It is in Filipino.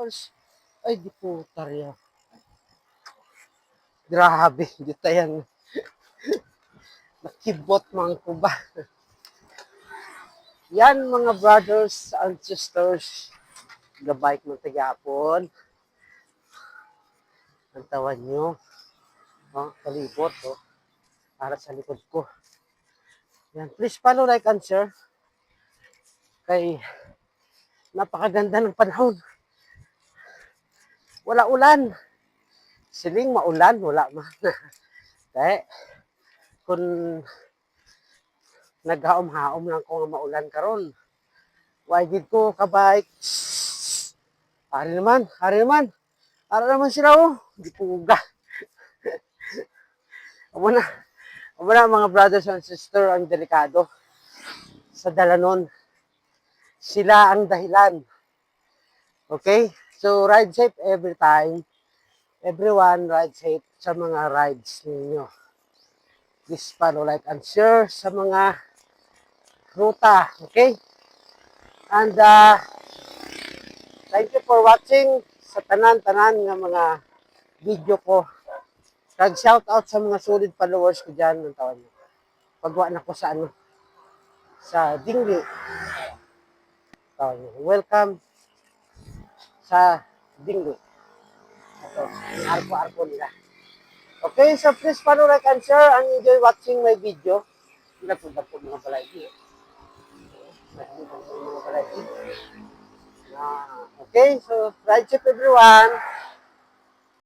brothers. Ay, di po tarya. Grabe, di tayan. Nakibot man ko ba? Yan mga brothers and sisters. Gabay mo tagapon. Ang tawan nyo. Oh, kalibot, oh. Para sa likod ko. Yan. Please follow, like, and share. Kay napakaganda ng panahon. Wala ulan. Siling maulan, wala man. Kaya, kung naghaom-haom lang ko nga maulan karon, why did ko kabike? Hari naman, hari naman. Para naman sila, oh. Di puga. Amo na mga brothers and sisters, ang delikado sa dalanon. Sila ang dahilan. Okay? So, ride safe every time. Everyone, ride safe sa mga rides ninyo. Please follow, like, and share sa mga ruta. Okay? And, thank you for watching sa tanan-tanan ng mga video ko. Shout out sa mga solid followers ko dyan ng taon. Pagwa na ko sa sa Dingli. Welcome sa Dingli. Ito, arko-arko nila. Okay, so please follow, like, and share, and enjoy watching my video. Napunta po mga balay. Okay, so ride safe everyone.